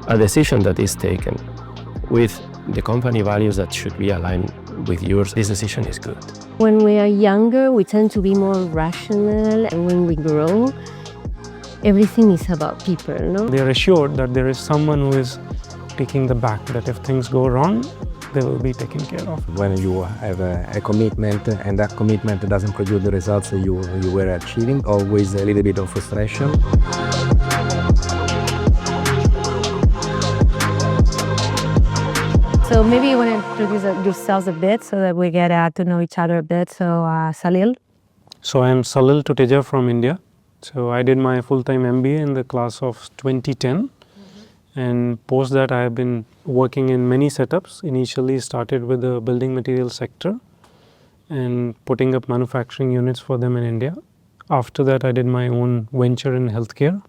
a decision that is taken with the company values that should be aligned with yours, this decision is good. When we are younger, we tend to be more rational, and when we grow, everything is about people, no? They are assured that there is someone who is taking the back, that if things go wrong, they will be taken care of. When you have a commitment and that commitment doesn't produce the results you were achieving, always a little bit of frustration. So maybe you want to introduce yourselves a bit so that we get to know each other a bit. So Salil. So I am Salil Tuteja from India. So I did my full-time MBA in the class of 2010. And post that I have been working in many setups. Initially started with the building material sector and putting up manufacturing units for them in India. After that I did my own venture in healthcare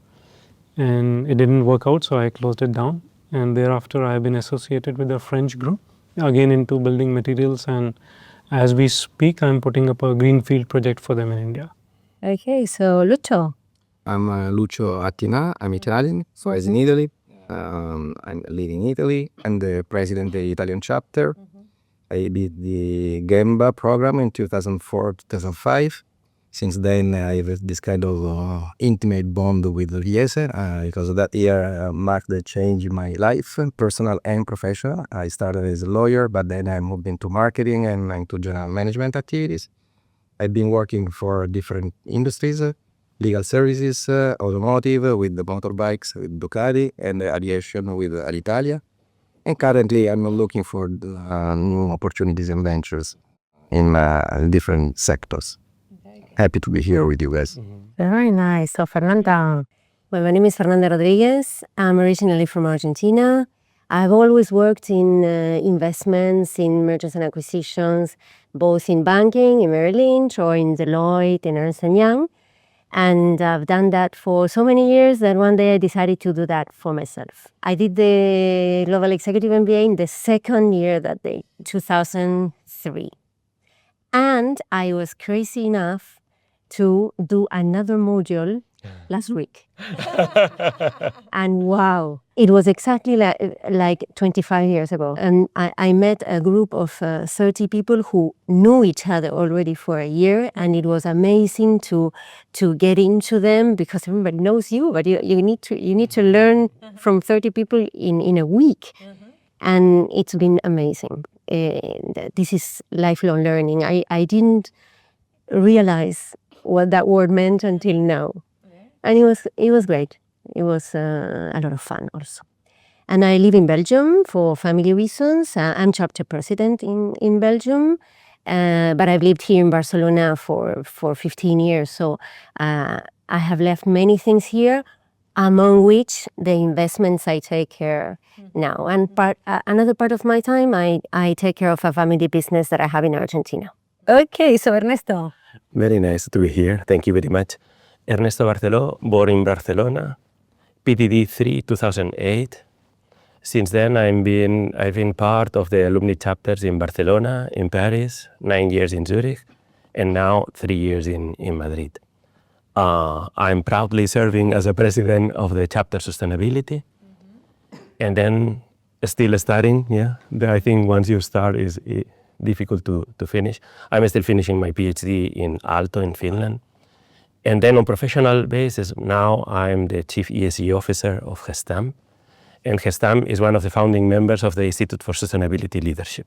and it didn't work out, so I closed it down. And thereafter I have been associated with a French group, again into building materials, and as we speak I'm putting up a greenfield project for them in India. Okay, so Lucio. I'm Lucio Attina, I'm Italian, so as in Italy. I'm living in Italy. I'm the president of the Italian chapter. I did the Gamba program in 2004-2005. Since then I have this kind of intimate bond with IESE because that year marked the change in my life, personal and professional. I started as a lawyer, but then I moved into marketing and into general management activities. I've been working for different industries, legal services, automotive with the motorbikes with Ducati, and aviation with Alitalia. And currently I'm looking for new opportunities and ventures in different sectors. Happy to be here with you guys. Very nice. So Fernanda. Well, my name is Fernanda Rodriguez. I'm originally from Argentina. I've always worked in investments, in mergers and acquisitions, both in banking, in Merrill Lynch, or in Deloitte, in Ernst & Young. And I've done that for so many years that one day I decided to do that for myself. I did the Global Executive MBA in the second year that day, 2003. And I was crazy enough to do another module last week. And wow, it was exactly like 25 years ago. And I met a group of 30 people who knew each other already for a year, and it was amazing to get into them because everybody knows you, but you need to learn from 30 people in a week. And it's been amazing. This is lifelong learning. I didn't realize what that word meant until now. And it was great. It was a lot of fun also. And I live in Belgium for family reasons. I'm chapter president in Belgium, but I've lived here in Barcelona for 15 years. So I have left many things here, among which the investments I take care now. And another part of my time, I take care of a family business that I have in Argentina. Okay, so Ernesto. Very nice to be here. Thank you very much. Ernesto Barceló, born in Barcelona, PTD 3, 2008. Since then, I've been part of the alumni chapters in Barcelona, in Paris, 9 years in Zurich, and now 3 years in Madrid. I'm proudly serving as a president of the chapter sustainability, and then still studying. Yeah, I think once you start, is difficult to finish. I'm still finishing my PhD in Aalto in Finland. And then on professional basis, now I'm the Chief ESG Officer of GESTAM. And GESTAM is one of the founding members of the Institute for Sustainability Leadership.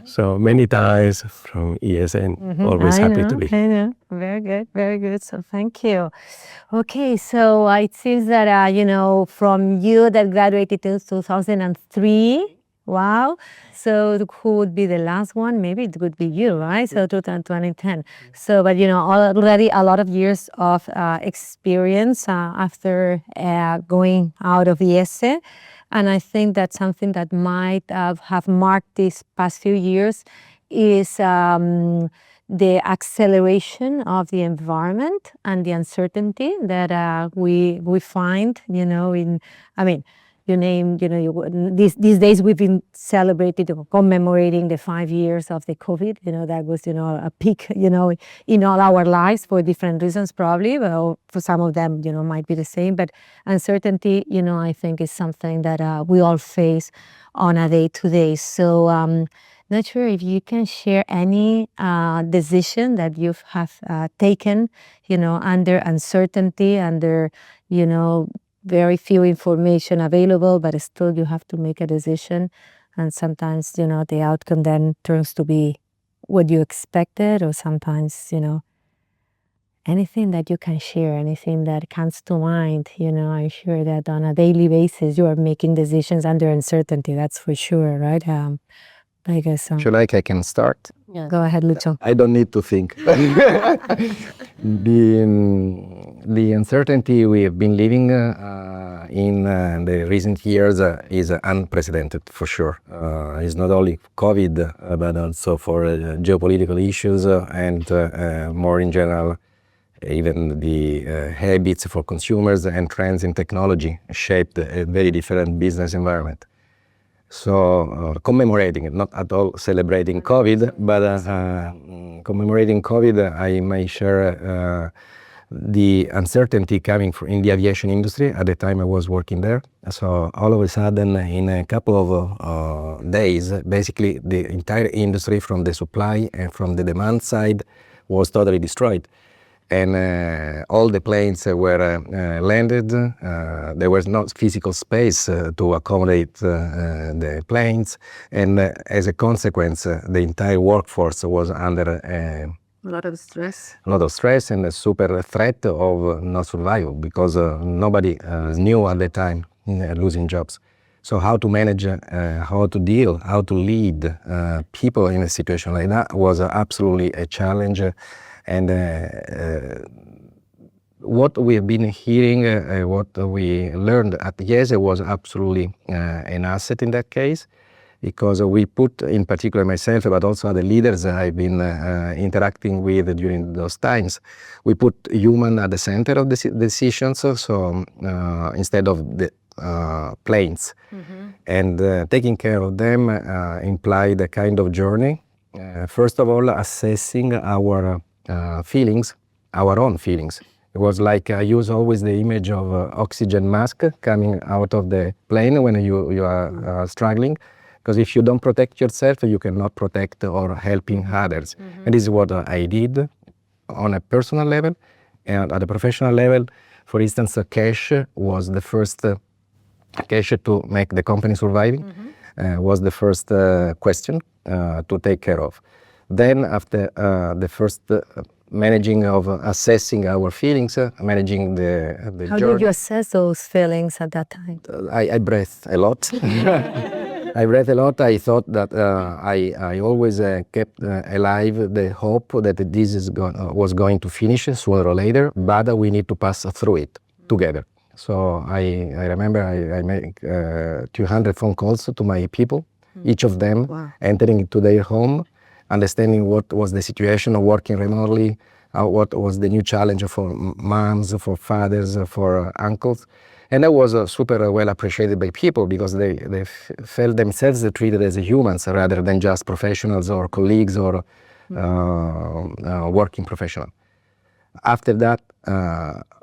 So many ties from IESE, and always happy to be here. I know. Very good, very good. So thank you. Okay, so it seems that, from you that graduated in 2003, wow. So who would be the last one? Maybe it would be you, right? So 2010. So, but already a lot of years of experience after going out of IESE. And I think that something that might have marked these past few years is the acceleration of the environment and the uncertainty that we find, you name, these days we've been celebrating or commemorating the 5 years of the COVID. That was, a peak, in all our lives for different reasons probably. Well, for some of them, might be the same. But uncertainty, I think is something that we all face on a day-to-day. So not sure if you can share any decision that you have taken, under uncertainty, under, very few information available, but still you have to make a decision. And sometimes, the outcome then turns to be what you expected, or sometimes, anything that you can share, anything that comes to mind. I'm sure that on a daily basis you are making decisions under uncertainty, that's for sure, right? I guess so. Should I can start? Yeah. Go ahead, Lucho. I don't need to think. The uncertainty we have been living in the recent years is unprecedented for sure. It's not only COVID, but also for geopolitical issues and more in general, even the habits for consumers and trends in technology shaped a very different business environment. So commemorating it, not at all celebrating COVID, but commemorating COVID, I may share the uncertainty coming in the aviation industry at the time I was working there. So all of a sudden, in a couple of days, basically the entire industry from the supply and from the demand side was totally destroyed. And all the planes were landed. There was no physical space to accommodate the planes. And as a consequence, the entire workforce was under a lot of stress. A lot of stress and a super threat of not survival, because nobody knew at the time losing jobs. So how to manage, how to deal, how to lead people in a situation like that was absolutely a challenge. And what we have been hearing, what we learned at IESE was absolutely an asset in that case, because we put, in particular myself, but also the leaders I've been interacting with during those times, we put human at the center of the decisions, so instead of the planes. Mm-hmm. And taking care of them implied a kind of journey. First of all, assessing our feelings, our own feelings. It was like I use always the image of oxygen mask coming out of the plane when you are struggling, because if you don't protect yourself, you cannot protect or helping others. Mm-hmm. And this is what I did on a personal level. And at a professional level, for instance, cash was the first cash to make the company surviving. Mm-hmm. Was the first question to take care of. Then after the first managing of assessing our feelings, managing the How journey. did you assess those feelings at that time? I breathed a lot. I breathed a lot. I thought that I always kept alive the hope that this was going to finish sooner or later, but we need to pass through it together. So I remember I made 200 phone calls to my people, each of them entering into their home, understanding what was the situation of working remotely, what was the new challenge for moms, for fathers, for uncles. And that was super well appreciated by people, because they felt themselves treated as humans rather than just professionals or colleagues or working professional. After that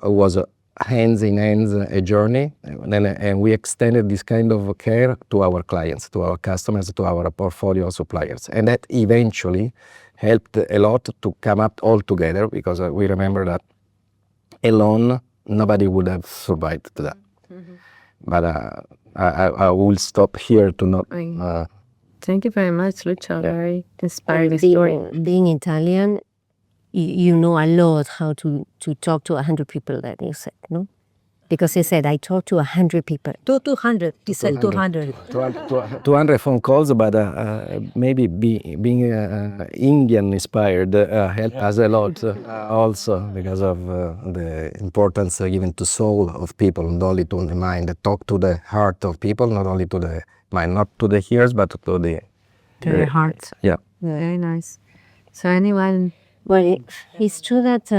was hands in hands a journey, and we extended this kind of care to our clients, to our customers, to our portfolio suppliers, and that eventually helped a lot to come up all together, because we remember that alone nobody would have survived that. Mm-hmm. But I will stop here to not. Thank you very much, Lucio. Very inspiring story. Being Italian, you know a lot how to talk to 100 people, that you said, no? Because he said, I talked to 100 people. 200. He said 200. 200 phone calls, but maybe being Indian inspired helped us a lot also, because of the importance given to soul of people, not only to the mind. Talk to the heart of people, not only to the mind, not to the ears, but to the heart. Yeah. Very nice. So anyone... Well, it's true that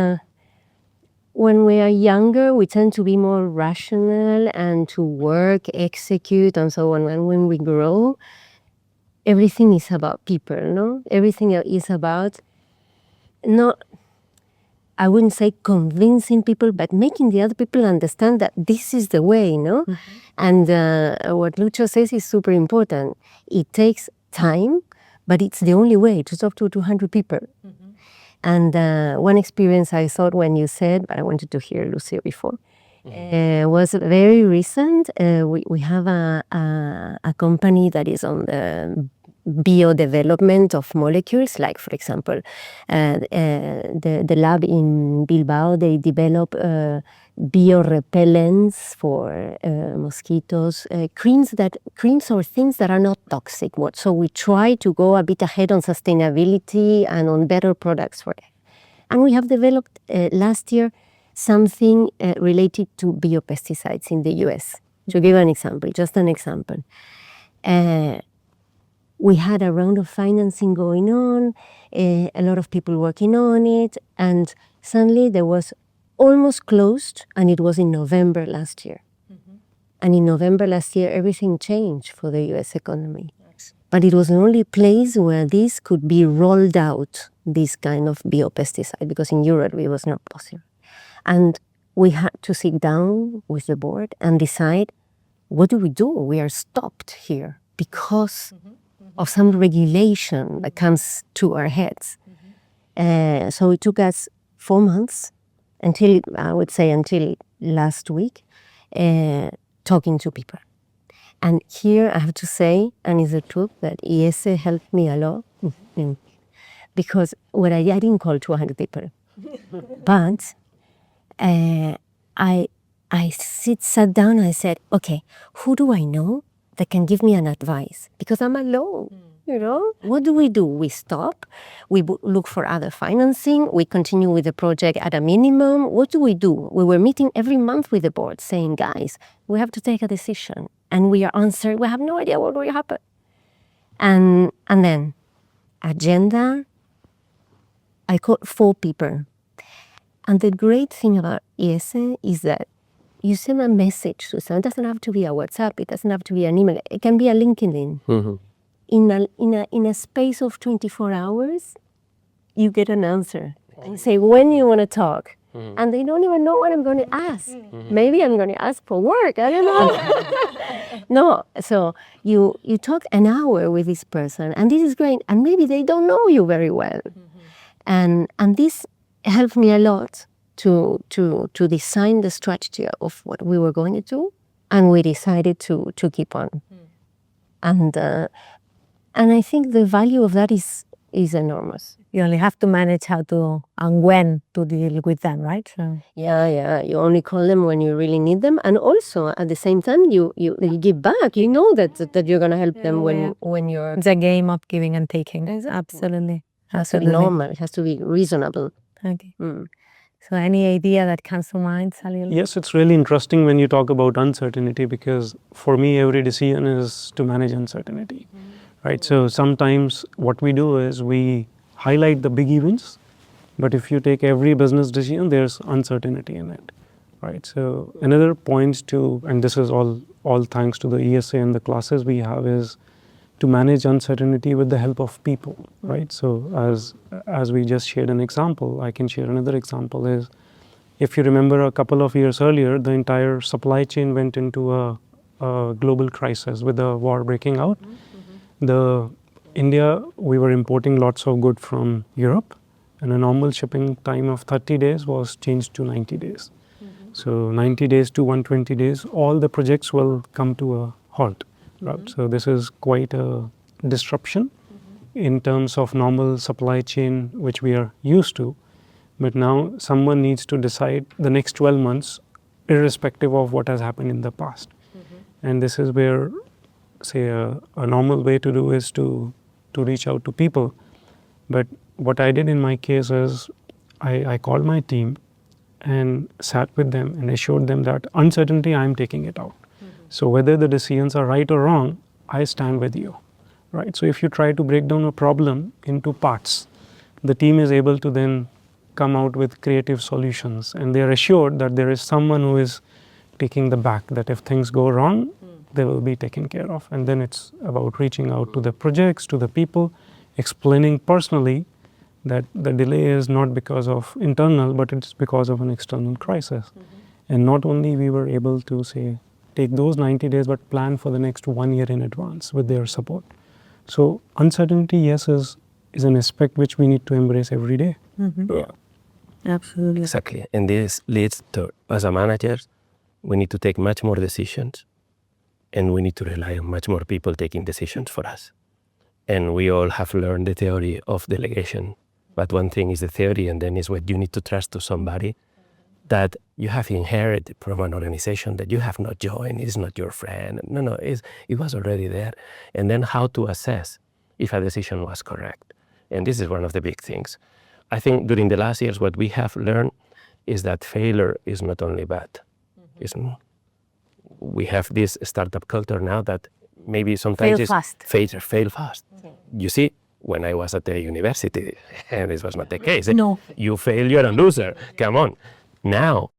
when we are younger, we tend to be more rational and to work, execute, and so on. And when we grow, everything is about people, no? Everything is about not, I wouldn't say convincing people, but making the other people understand that this is the way, no? And what Lucho says is super important. It takes time, but it's the only way to talk to 200 people. And one experience I thought when you said, but I wanted to hear Lucio before, was very recent. We have a company that is on the biodevelopment of molecules, like, for example, the lab in Bilbao, they develop biorepellents for mosquitoes, creams or things that are not toxic. So we try to go a bit ahead on sustainability and on better products for it. And we have developed last year something related to biopesticides in the US. To give an example, just an example. We had a round of financing going on, a lot of people working on it, and suddenly there was almost closed, and it was in November last year. And in November last year, everything changed for the US economy. But it was the only place where this could be rolled out, this kind of biopesticide, because in Europe it was not possible. And we had to sit down with the board and decide, what do? We are stopped here because of some regulation that comes to our heads. So it took us 4 months until last week, talking to people. And here I have to say, and it's the truth, that IESE helped me a lot, because what I didn't call 200 people, but I sat down and I said, okay, who do I know that can give me an advice? Because I'm alone, What do? We stop, we look for other financing, we continue with the project at a minimum. What do? We were meeting every month with the board saying, guys, we have to take a decision. And we are answered, we have no idea what will happen. And then, agenda, I called 4 people. And the great thing about IESE is that you send a message to someone. It doesn't have to be a WhatsApp. It doesn't have to be an email. It can be a LinkedIn. In a space of 24 hours, you get an answer. And say, when you want to talk. And they don't even know what I'm going to ask. Maybe I'm going to ask for work. I don't know. No. So you talk an hour with this person. And this is great. And maybe they don't know you very well. And this helped me a lot to design the strategy of what we were going to do, and we decided to keep on. And I think the value of that is enormous. You only have to manage how to and when to deal with them, right? So. Yeah. You only call them when you really need them, and also at the same time you give back. You know that you're gonna help them when you're. It's a game of giving and taking. Exactly. Absolutely. It has to be normal. It has to be reasonable. Okay. So any idea that comes to mind, Salil? Yes, it's really interesting when you talk about uncertainty, because for me, every decision is to manage uncertainty, right? So sometimes what we do is we highlight the big events, but if you take every business decision, there's uncertainty in it, right? So another point to, and this is all thanks to the IESE and the classes we have, is to manage uncertainty with the help of people, right? So as we just shared an example, I can share another example is, if you remember a couple of years earlier, the entire supply chain went into a global crisis with the war breaking out. India, we were importing lots of goods from Europe, and a normal shipping time of 30 days was changed to 90 days. So 90 days to 120 days, all the projects will come to a halt. Right? So this is quite a disruption in terms of normal supply chain, which we are used to. But now someone needs to decide the next 12 months, irrespective of what has happened in the past. And this is where, say, a normal way to do is to reach out to people. But what I did in my case is I called my team and sat with them and assured them that uncertainty, I'm taking it out. So whether the decisions are right or wrong, I stand with you, right? So if you try to break down a problem into parts, the team is able to then come out with creative solutions, and they are assured that there is someone who is taking the back, that if things go wrong, they will be taken care of. And then it's about reaching out to the projects, to the people, explaining personally that the delay is not because of internal, but it's because of an external crisis. And not only we were able to say, take those 90 days, but plan for the next 1 year in advance with their support. So uncertainty, yes, is an aspect which we need to embrace every day. Yeah, Absolutely. exactly. And this leads to, as a manager, we need to take much more decisions, and we need to rely on much more people taking decisions for us. And we all have learned the theory of delegation. But one thing is the theory, and then is what you need to trust to somebody that you have inherited from an organization that you have not joined, is not your friend. No, it was already there. And then how to assess if a decision was correct. And this is one of the big things. I think during the last years, what we have learned is that failure is not only bad. We have this startup culture now that maybe sometimes fail fast. You see, when I was at the university, and this was not the case. No. You fail, you're a loser. Come on. Now,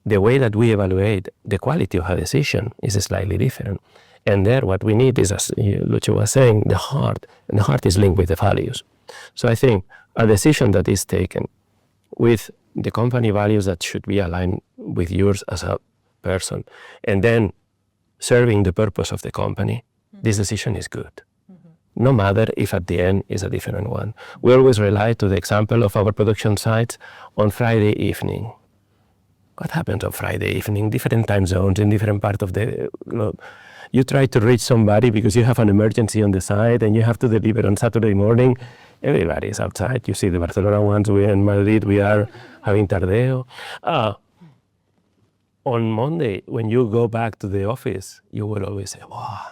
the way that we evaluate the quality of a decision is slightly different. And there what we need is, as Lucio was saying, the heart. And the heart is linked with the values. So I think a decision that is taken with the company values that should be aligned with yours as a person, and then serving the purpose of the company, this decision is good. No matter if at the end is a different one. We always rely to the example of our production sites on Friday evening. What happens on Friday evening? Different time zones in different parts of the globe. You try to reach somebody because you have an emergency on the site and you have to deliver on Saturday morning. Everybody is outside. You see the Barcelona ones, we in Madrid, we are having tardeo. On Monday, when you go back to the office, you will always say, wow,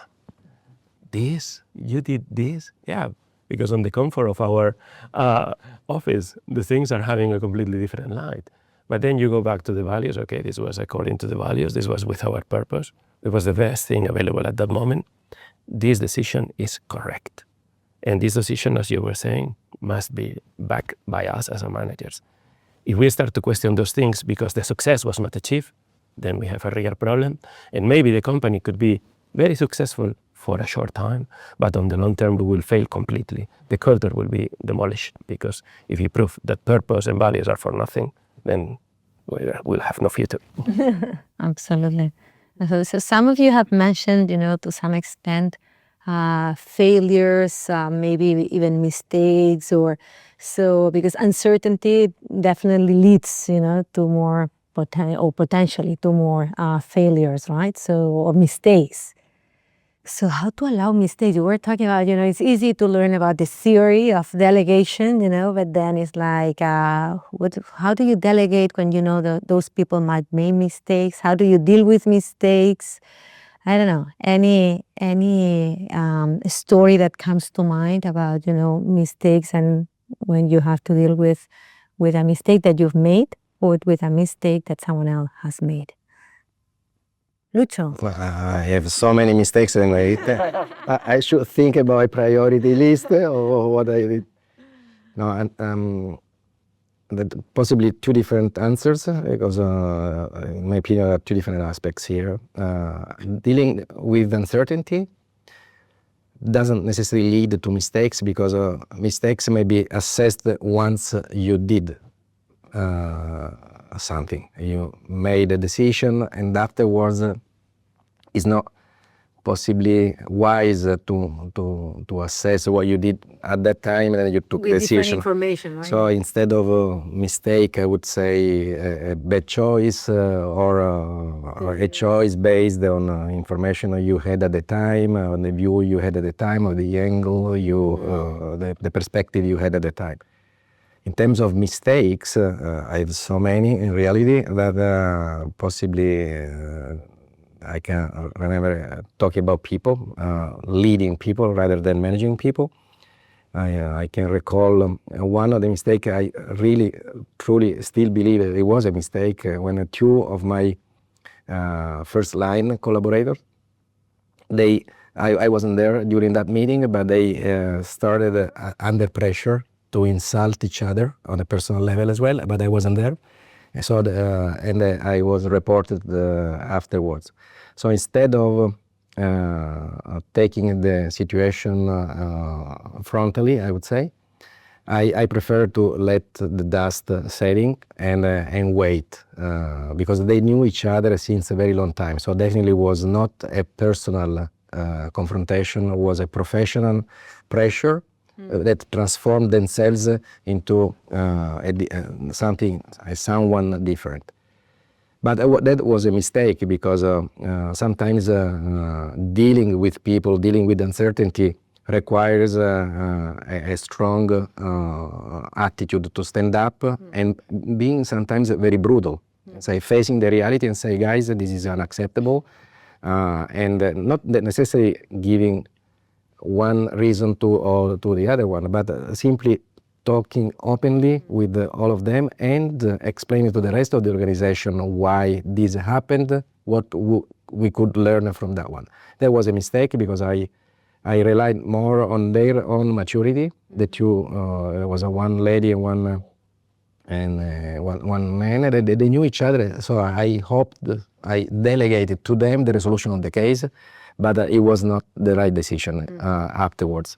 you did this? Yeah, because on the comfort of our office, the things are having a completely different light. But then you go back to the values. Okay, this was according to the values. This was with our purpose. It was the best thing available at that moment. This decision is correct. And this decision, as you were saying, must be backed by us as managers. If we start to question those things because the success was not achieved, then we have a real problem. And maybe the company could be very successful for a short time, but on the long term, we will fail completely. The culture will be demolished because if you prove that purpose and values are for nothing, then we'll have no future. Absolutely. So some of you have mentioned, to some extent, failures, maybe even mistakes, because uncertainty definitely leads, to more potentially to more failures, right? Or mistakes. So how to allow mistakes? You were talking about, it's easy to learn about the theory of delegation, but then it's like, how do you delegate when you know that those people might make mistakes? How do you deal with mistakes? I don't know, any story that comes to mind about, mistakes and when you have to deal with a mistake that you've made or with a mistake that someone else has made. Lucio. Well, I have so many mistakes anyway. I should think about a priority list or what I did. No, possibly two different answers because, in my opinion, there are two different aspects here. Dealing with uncertainty doesn't necessarily lead to mistakes because mistakes may be assessed once you did something. You made a decision and afterwards it's not possibly wise to assess what you did at that time and then you took with decision. Different information, right? So instead of a mistake, I would say a bad choice or a choice based on information you had at the time, on the view you had at the time, or the angle the perspective you had at the time. In terms of mistakes, I have so many in reality that possibly I can remember talking about people, leading people rather than managing people. I can recall one of the mistakes I really, truly still believe it was a mistake when two of my first line collaborators, I wasn't there during that meeting, but they started under pressure to insult each other on a personal level as well, but I wasn't there. So I was reported afterwards. So instead of taking the situation frontally, I would say, I prefer to let the dust setting and wait because they knew each other since a very long time. So definitely was not a personal confrontation, it was a professional pressure that transformed themselves into someone different. But that was a mistake because sometimes dealing with people, dealing with uncertainty requires a strong attitude to stand up and being sometimes very brutal. Say, facing the reality and say, guys, this is unacceptable, and not necessarily giving one reason to the other one, but simply talking openly with all of them and explaining to the rest of the organization why this happened, what we could learn from that one. That was a mistake because I relied more on their own maturity. The two, there was one lady and one man, and they knew each other. So I hoped, I delegated to them the resolution of the case, but it was not the right decision afterwards.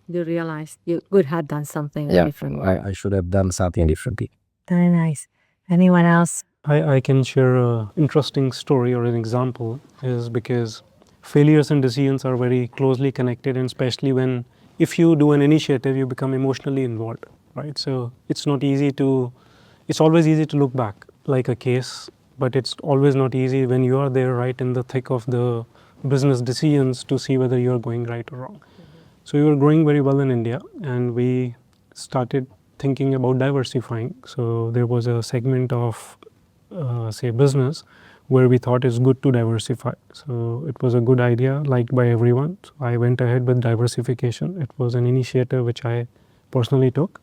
You realized you could have done something different. I should have done something differently. Very nice. Anyone else? I can share an interesting story or an example is because failures and decisions are very closely connected, and especially when if you do an initiative, you become emotionally involved, right? So it's always easy to look back like a case, but it's always not easy when you are there right in the thick of the business decisions to see whether you are going right or wrong. So we were growing very well in India and we started thinking about diversifying. So there was a segment of business where we thought it's good to diversify. So it was a good idea liked by everyone. So I went ahead with diversification. It was an initiative which I personally took,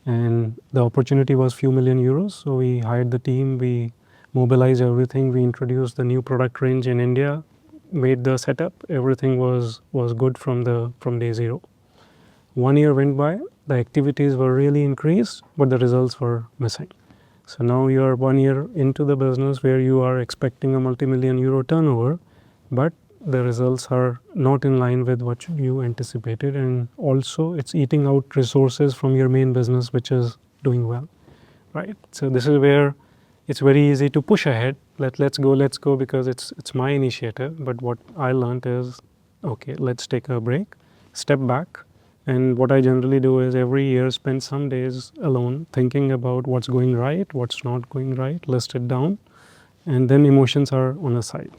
and the opportunity was few million euros. So we hired the team, we mobilized everything, we introduced the new product range in India, made the setup, everything was good from day zero. 1 year went by, the activities were really increased, but the results were missing. So now you are 1 year into the business where you are expecting a multi-million euro turnover, but the results are not in line with what you anticipated, and also it's eating out resources from your main business which is doing well, right? So this is where it's very easy to push ahead, let's go because it's my initiative. But what I learned is, okay, let's take a break, step back. And what I generally do is every year spend some days alone thinking about what's going right, what's not going right, list it down, and then emotions are on the side.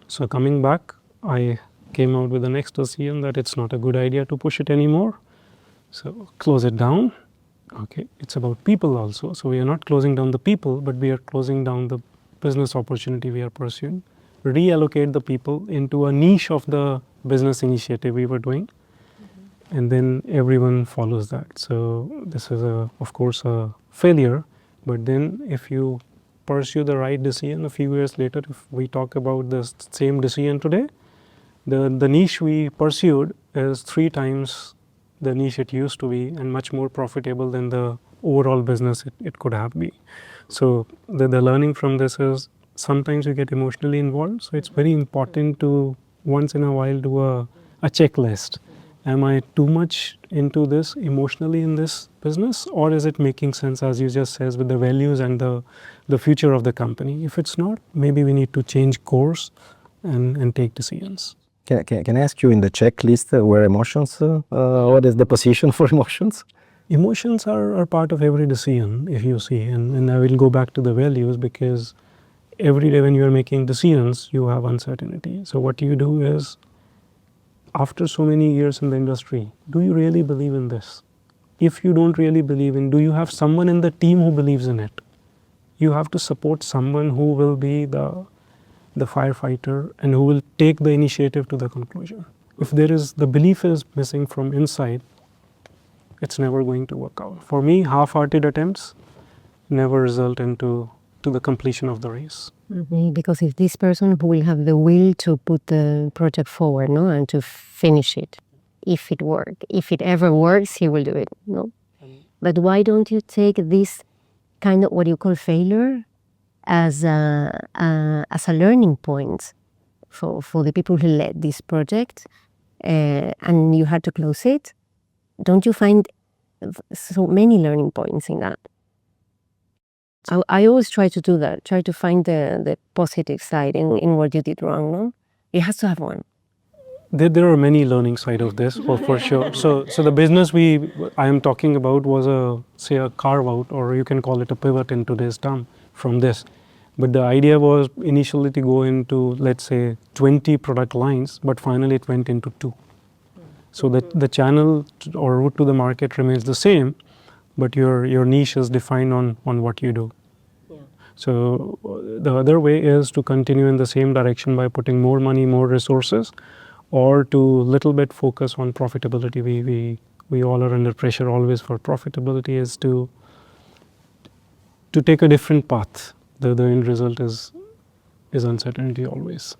So coming back, I came out with the next decision that it's not a good idea to push it anymore. So close it down. Okay, it's about people also. So we are not closing down the people, but we are closing down the business opportunity we are pursuing. Reallocate the people into a niche of the business initiative we were doing. And then everyone follows that. So this is of course a failure, but then if you pursue the right decision a few years later, if we talk about the same decision today, the niche we pursued is 3 times the niche it used to be and much more profitable than the overall business it could have been. So the learning from this is sometimes you get emotionally involved. So it's very important to once in a while do a checklist. Am I too much into this emotionally in this business, or is it making sense, as you just said, with the values and the future of the company? If it's not, maybe we need to change course and take decisions. Can I ask you in the checklist where emotions, what is the position for emotions? Emotions are part of every decision, if you see, and I will go back to the values because every day when you are making decisions, you have uncertainty. So what you do is, after so many years in the industry, do you really believe in this? If you don't really believe in, do you have someone in the team who believes in it? You have to support someone who will be the firefighter and who will take the initiative to the conclusion. If the belief is missing from inside, it's never going to work out. For me, half-hearted attempts never result into the completion of the race. Because it's this person who will have the will to put the project forward, no, and to finish it. If it works, if it ever works, he will do it, no. But why don't you take this kind of what you call failure as a learning point for the people who led this project, and you had to close it? Don't you find so many learning points in that? I always try to do that, try to find the positive side in what you did wrong, no? It has to have one. There are many learning side of this for sure. So the business I am talking about was a carve out, or you can call it a pivot in today's term from this. But the idea was initially to go into, let's say, 20 product lines, but finally it went into 2. So that the channel or route to the market remains the same, but your niche is defined on what you do. Yeah. So the other way is to continue in the same direction by putting more money, more resources, or to little bit focus on profitability. We all are under pressure always for profitability, is to take a different path. The end result is uncertainty always.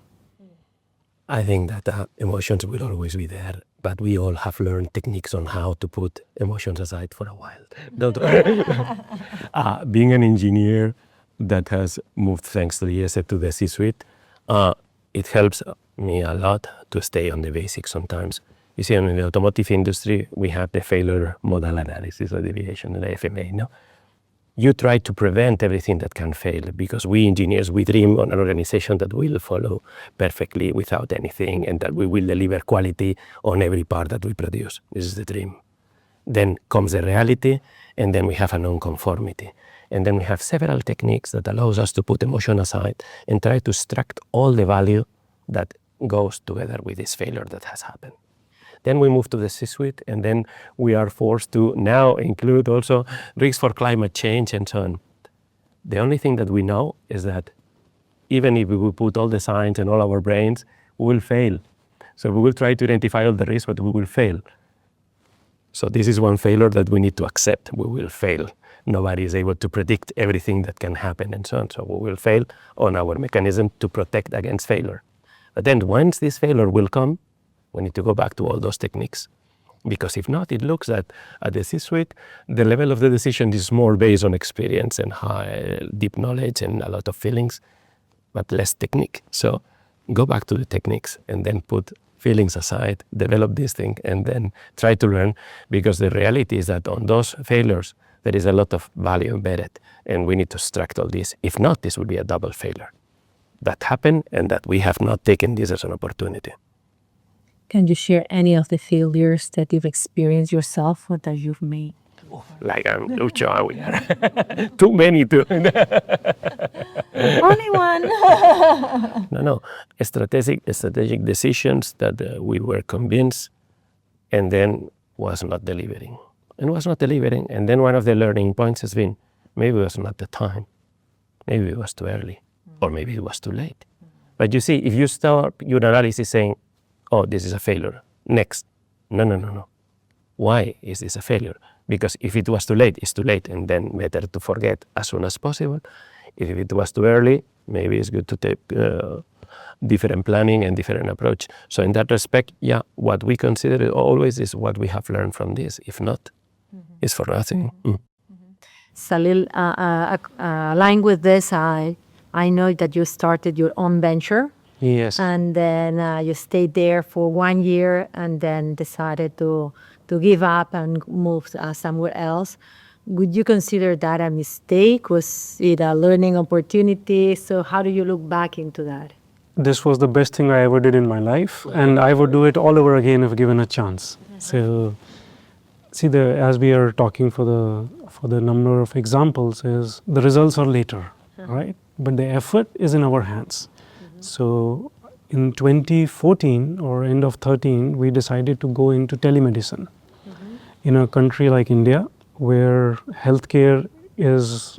I think that emotions will always be there, but we all have learned techniques on how to put emotions aside for a while. Being an engineer that has moved, thanks to the IESE, to the C-suite, it helps me a lot to stay on the basics sometimes. You see, in the automotive industry, we have the failure model analysis or deviation, the FMA, no? You try to prevent everything that can fail, because we engineers, we dream on an organization that will follow perfectly without anything, and that we will deliver quality on every part that we produce. This is the dream. Then comes the reality, and then we have a non-conformity. And then we have several techniques that allows us to put emotion aside and try to extract all the value that goes together with this failure that has happened. Then we move to the C-suite, and then we are forced to now include also risks for climate change and so on. The only thing that we know is that even if we will put all the science and all our brains, we will fail. So we will try to identify all the risks, but we will fail. So this is one failure that we need to accept. We will fail. Nobody is able to predict everything that can happen and so on. So we will fail on our mechanism to protect against failure. But then once this failure will come, we need to go back to all those techniques. Because if not, it looks at the C-suite, the level of the decision is more based on experience and high, deep knowledge and a lot of feelings, but less technique. So go back to the techniques and then put feelings aside, develop this thing, and then try to learn, because the reality is that on those failures, there is a lot of value embedded, and we need to extract all this. If not, this will be a double failure. That happened, and that we have not taken this as an opportunity. Can you share any of the failures that you've experienced yourself or that you've made? Like Lucho, we are too many to. Only one. No. Strategic decisions that we were convinced, and then was not delivering. And then one of the learning points has been, maybe it was not the time. Maybe it was too early, or maybe it was too late. But you see, if you start your analysis saying, oh, this is a failure, next. No. Why is this a failure? Because if it was too late, it's too late, and then better to forget as soon as possible. If it was too early, maybe it's good to take different planning and different approach. So in that respect, yeah, what we consider always is what we have learned from this. If not, it's for nothing. Salil, aligned with this, I know that you started your own venture. Yes. And then you stayed there for 1 year and then decided to give up and move somewhere else. Would you consider that a mistake? Was it a learning opportunity? So how do you look back into that? This was the best thing I ever did in my life, and I would do it all over again if given a chance. So, see, as we are talking for the number of examples, is the results are later, right? But the effort is in our hands. So in 2014 or end of 13, we decided to go into telemedicine. In a country like India, where healthcare is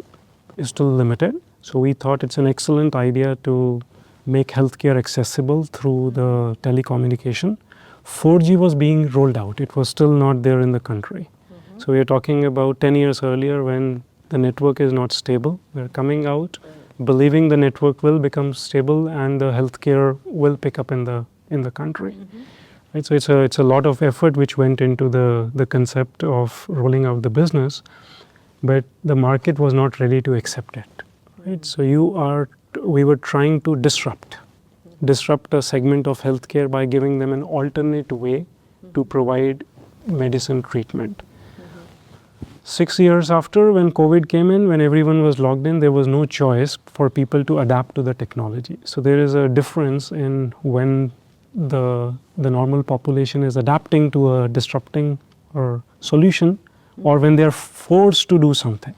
still limited. So we thought it's an excellent idea to make healthcare accessible through the telecommunication. 4G was being rolled out. It was still not there in the country. So we are talking about 10 years earlier when the network is not stable. We're coming out believing the network will become stable and the healthcare will pick up in the country. Right? So it's a lot of effort which went into the concept of rolling out the business, but the market was not ready to accept it. Right? So we were trying to disrupt a segment of healthcare by giving them an alternate way to provide medicine treatment. 6 years after, when COVID came in, when everyone was locked in, there was no choice for people to adapt to the technology. So there is a difference in when the normal population is adapting to a disrupting or solution, or when they are forced to do something.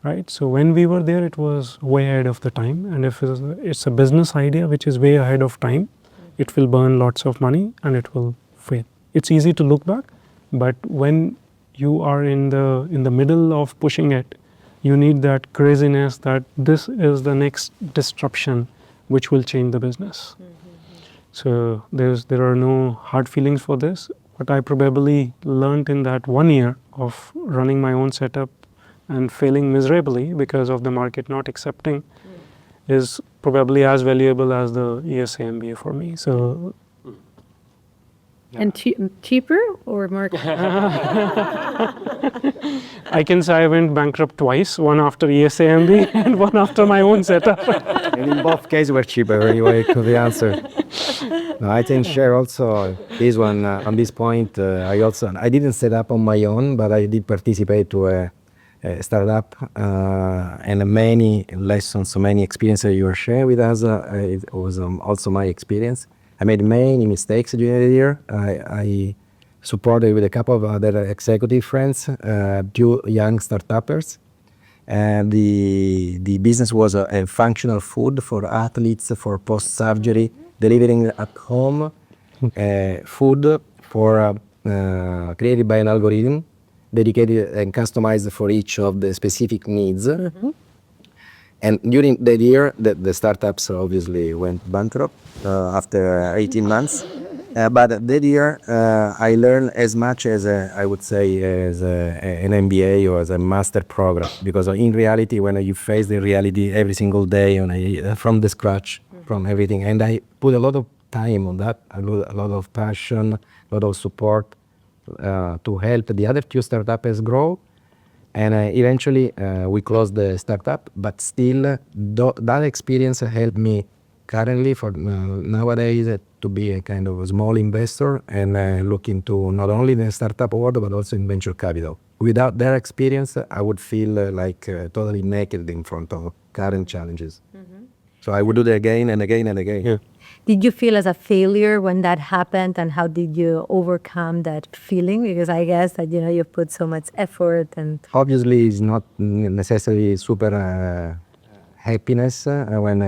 Right? So when we were there, it was way ahead of the time. And if it's a business idea which is way ahead of time, it will burn lots of money and it will fail. It's easy to look back, but when you are in the middle of pushing it, you need that craziness that this is the next disruption which will change the business. So there are no hard feelings for this, but I probably learned in that 1 year of running my own setup and failing miserably because of the market not accepting is probably as valuable as the IESE MBA for me. So. And cheaper or more? I can say I went bankrupt twice, one after IESE MBA and one after my own setup. And in both cases were cheaper anyway, to the answer. No, I can share also this one on this point. I didn't set up on my own, but I did participate to a startup and many lessons, many experiences you were sharing with us. It was also my experience. I made many mistakes during the year. I supported with a couple of other executive friends, 2 young startuppers. And the business was a functional food for athletes for post-surgery, delivering at home food for created by an algorithm dedicated and customized for each of the specific needs. And during the year, the startups obviously went bankrupt after 18 months. But that year, I learned as much as I would say as an MBA or as a master program. Because in reality, when you face the reality every single day from the scratch, from everything, and I put a lot of time on that, a lot of passion, a lot of support to help the other 2 startups grow. And eventually we closed the startup, but still that experience helped me currently for nowadays to be a kind of a small investor and look into not only the startup world, but also in venture capital. Without their experience, I would feel like totally naked in front of current challenges. So I would do that again and again and again. Yeah. Did you feel as a failure when that happened, and how did you overcome that feeling? Because I guess that you put so much effort and. Obviously, it's not necessarily super happiness when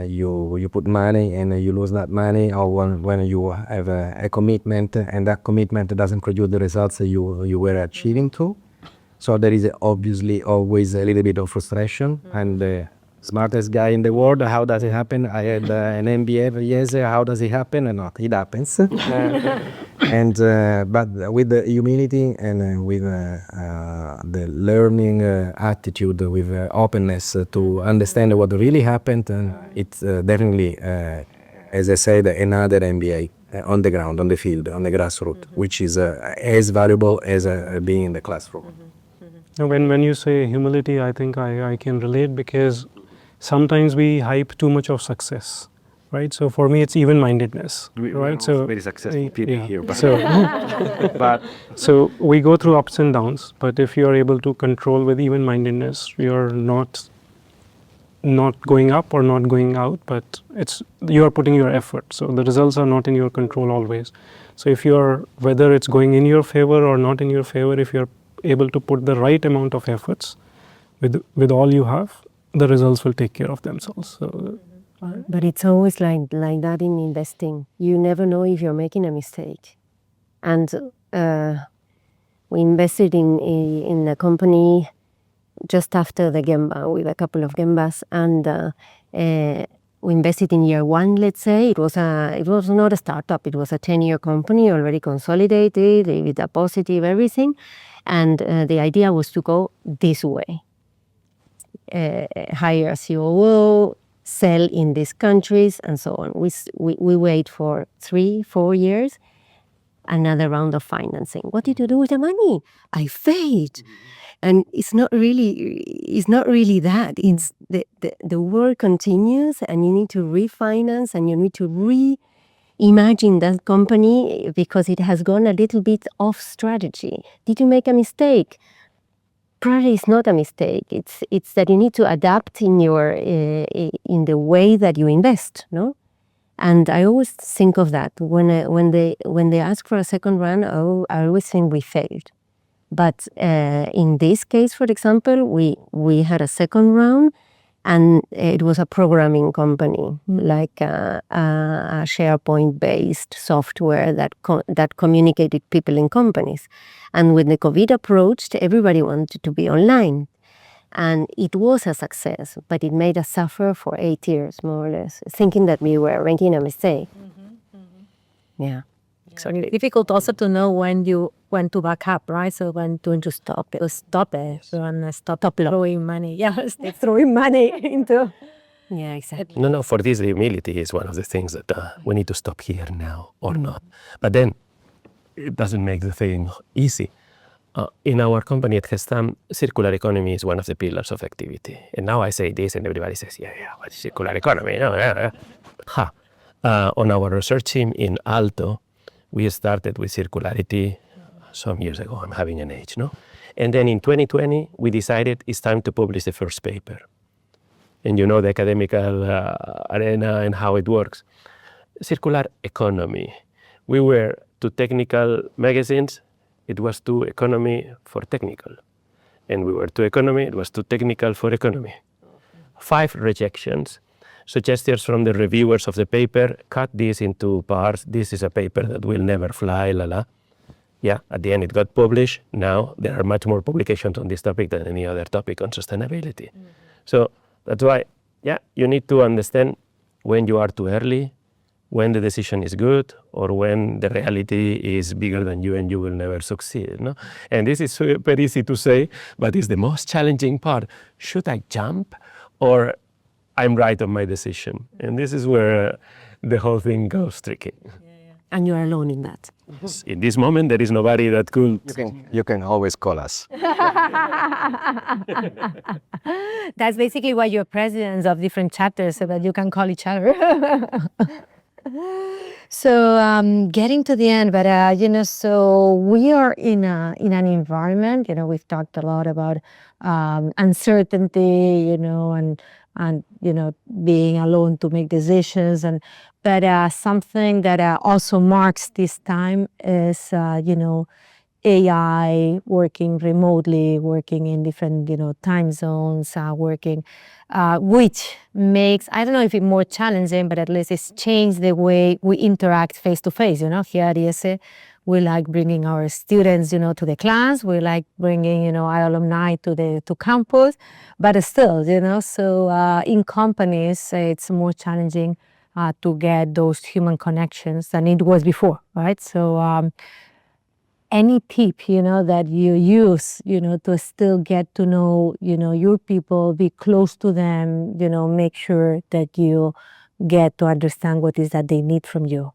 you put money and you lose that money, or when you have a commitment and that commitment doesn't produce the results you were achieving to. So there is obviously always a little bit of frustration. And the smartest guy in the world, how does it happen? I had an MBA, yes, how does it happen? And it happens. And but with the humility and with the learning attitude, with openness to understand what really happened, it's definitely, as I said, another MBA on the ground, on the field, on the grassroots, which is as valuable as being in the classroom. When you say humility, I think I can relate, because sometimes we hype too much of success, right? So for me, it's even-mindedness, right? So very successful people here, but so we go through ups and downs, but if you are able to control with even-mindedness, you're not going up or not going out, but you are putting your effort. So the results are not in your control always. So whether it's going in your favor or not in your favor, if you're able to put the right amount of efforts with all you have, the results will take care of themselves. So, But it's always like that in investing. You never know if you're making a mistake. And we invested in a company just after the Gemba, with a couple of Gembas, and we invested in year 1, let's say. It was not a startup, it was a 10-year company, already consolidated, with a positive everything. And the idea was to go this way. Hire a COO, sell in these countries, and so on. We wait for 3-4 years, another round of financing. What did you do with the money? I failed. And it's not really that. It's the work continues, and you need to refinance, and you need to reimagine that company because it has gone a little bit off strategy. Did you make a mistake? Probably it's not a mistake. It's that you need to adapt in the way that you invest, no? And I always think of that when they ask for a second round. I always think we failed. But in this case, for example, we had a second round, and it was a programming company, like a SharePoint-based software that communicated people in companies. And when the COVID approached, everybody wanted to be online. And it was a success, but it made us suffer for 8 years, more or less, thinking that we were making a mistake. Yeah. Exactly. Difficult also to know when to back up, right? So when to stop it. Stop throwing money. Yeah, stop throwing money into. Yeah, exactly. No, for this humility is one of the things that we need to stop here now or not. But then it doesn't make the thing easy. In our company at Gestam, circular economy is one of the pillars of activity. And now I say this and everybody says, yeah, what is circular economy? No, yeah. On our research team in Alto, we started with circularity some years ago. I'm having an age, no? And then in 2020, we decided it's time to publish the first paper. And you know the academical arena and how it works. Circular economy. We were to technical magazines, it was too economy for technical. And we were too economy, it was too technical for economy. 5 rejections. Suggestions from the reviewers of the paper, cut this into parts, this is a paper that will never fly, Yeah, at the end it got published. Now there are much more publications on this topic than any other topic on sustainability. So that's why, you need to understand when you are too early, when the decision is good, or when the reality is bigger than you and you will never succeed. No? And this is super easy to say, but it's the most challenging part. Should I jump, or I'm right on my decision? And this is where the whole thing goes tricky. And you are alone in that. In this moment, there is nobody that could. You can always call us. That's basically why you're presidents of different chapters, so that you can call each other. So getting to the end, but so we are in an environment. We've talked a lot about uncertainty, and being alone to make decisions, but something that also marks this time is AI, working remotely, working in different time zones, working, which makes, I don't know if it's more challenging, but at least it's changed the way we interact face to face. Here at IESE, we like bringing our students, to the class. We like bringing, our alumni to campus. But still, so in companies, it's more challenging to get those human connections than it was before, right? So any tip, that you use, to still get to know, your people, be close to them, make sure that you get to understand what is that they need from you.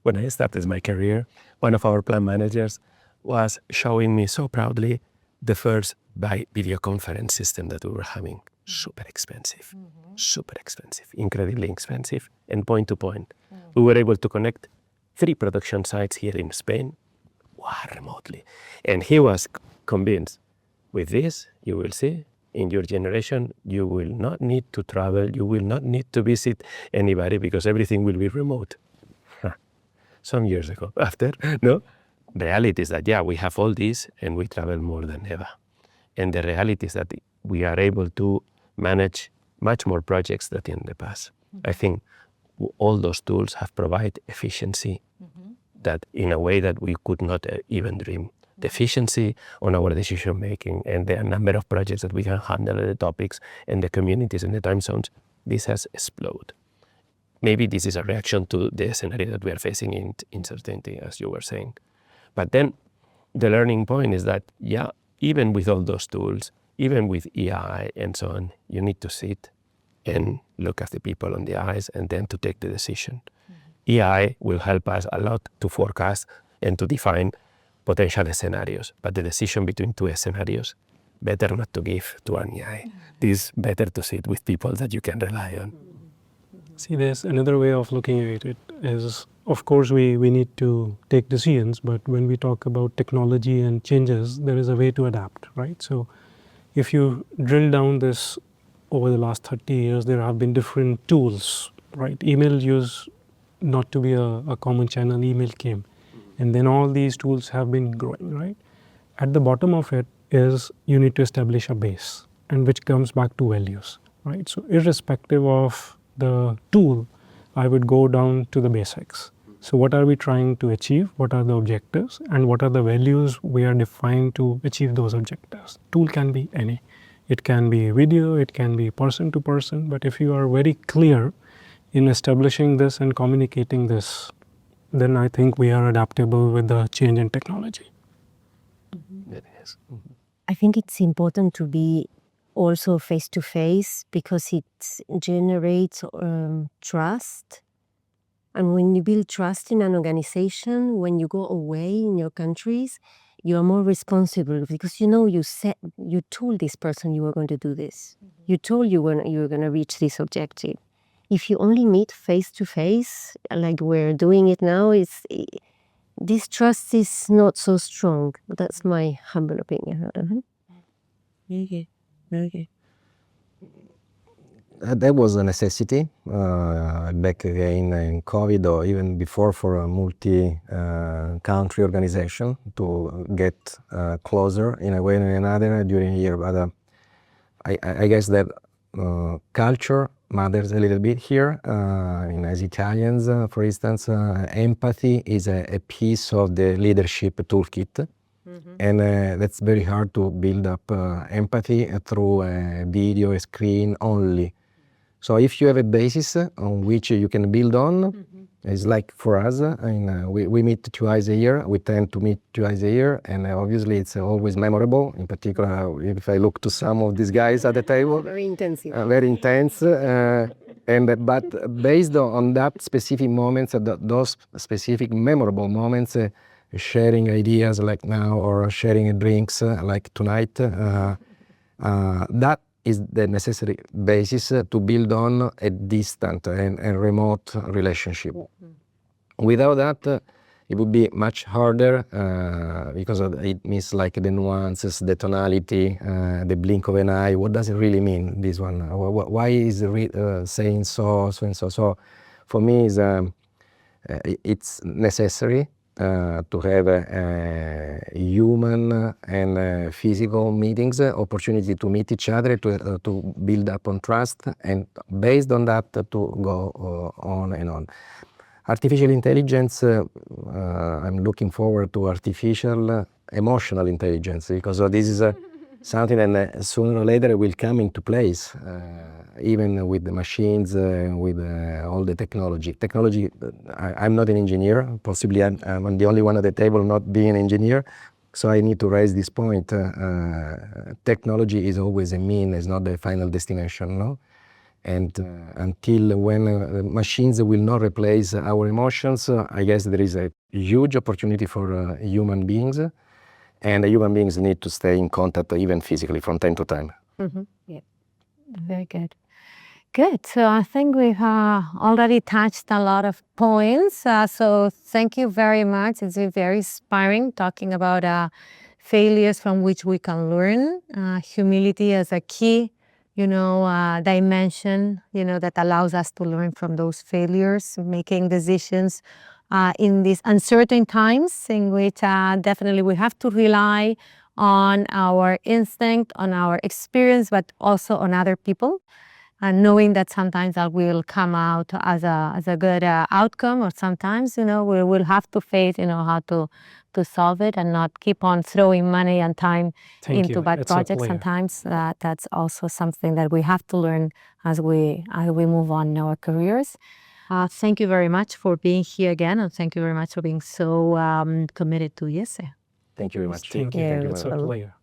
When I started my career, one of our plant managers was showing me so proudly the first video conference system that we were having. Super expensive, incredibly expensive, and point to point. We were able to connect 3 production sites here in Spain, remotely. And he was convinced, with this, you will see, in your generation, you will not need to travel, you will not need to visit anybody because everything will be remote. Some years ago, after, no? The reality is that, we have all this and we travel more than ever. And the reality is that we are able to manage much more projects than in the past. I think all those tools have provided efficiency that in a way that we could not even dream. The efficiency on our decision making and the number of projects that we can handle, the topics and the communities and the time zones, this has exploded. Maybe this is a reaction to the scenario that we are facing in uncertainty, as you were saying. But then the learning point is that, even with all those tools, even with AI and so on, you need to sit and look at the people on the eyes and then to take the decision. AI will help us a lot to forecast and to define potential scenarios, but the decision between two scenarios, better not to give to an AI. It is better to sit with people that you can rely on. See, there's another way of looking at it is, of course, we need to take decisions, but when we talk about technology and changes, there is a way to adapt, right? So if you drill down this over the last 30 years, there have been different tools, right? Email used not to be a common channel, email came. And then all these tools have been growing, right? At the bottom of it is you need to establish a base, and which comes back to values, right? So irrespective of the tool, I would go down to the basics. So what are we trying to achieve? What are the objectives? And what are the values we are defined to achieve those objectives? Tool can be any. It can be video, it can be person to person, but if you are very clear in establishing this and communicating this, then I think we are adaptable with the change in technology. It is. I think it's important to be also face to face because it generates trust. And when you build trust in an organization, when you go away in your countries, you are more responsible because you told this person you were going to do this. You told you were going to reach this objective. If you only meet face to face, like we're doing it now, this trust is not so strong. That's my humble opinion. Okay. Okay. That was a necessity back again in COVID or even before for a multi-country organization to get closer in a way or another during a year. But I guess that culture matters a little bit here. As Italians, for instance, empathy is a piece of the leadership toolkit. And that's very hard to build up empathy through a video, a screen only. So if you have a basis on which you can build on, it's like for us, we meet twice a year. We tend to meet twice a year, and obviously it's always memorable. In particular, if I look to some of these guys at the table, Very intensive. very intense. But based on that specific moments, those specific memorable moments, sharing ideas like now or sharing drinks like tonight, that is the necessary basis to build on a distant and remote relationship. Without that, it would be much harder because it means like the nuances, the tonality, the blink of an eye. What does it really mean, this one? Why is saying so and so? So for me, it's necessary to have human and physical meetings, opportunity to meet each other, to build up on trust, and based on that to go on and on. Artificial intelligence, I'm looking forward to artificial emotional intelligence because this is something that sooner or later will come into place, even with the machines, with all the technology. I'm not an engineer, possibly I'm the only one at the table not being an engineer, so I need to raise this point. Technology is always a mean, it's not the final destination, no? And until when machines will not replace our emotions, I guess there is a huge opportunity for human beings, and human beings need to stay in contact even physically from time to time. Yeah. Very good. Good. So I think we've already touched a lot of points. So thank you very much. It's been very inspiring talking about failures from which we can learn. Humility as a key dimension, that allows us to learn from those failures, making decisions in these uncertain times in which definitely we have to rely on our instinct, on our experience, but also on other people, and knowing that sometimes that will come out as a good outcome, or sometimes, we will have to face, how to solve it and not keep on throwing money and time into bad projects. Sometimes that's also something that we have to learn as we move on in our careers. Thank you very much for being here again, and thank you very much for being so committed to IESE. Thank you very much. Thank you. It's a pleasure.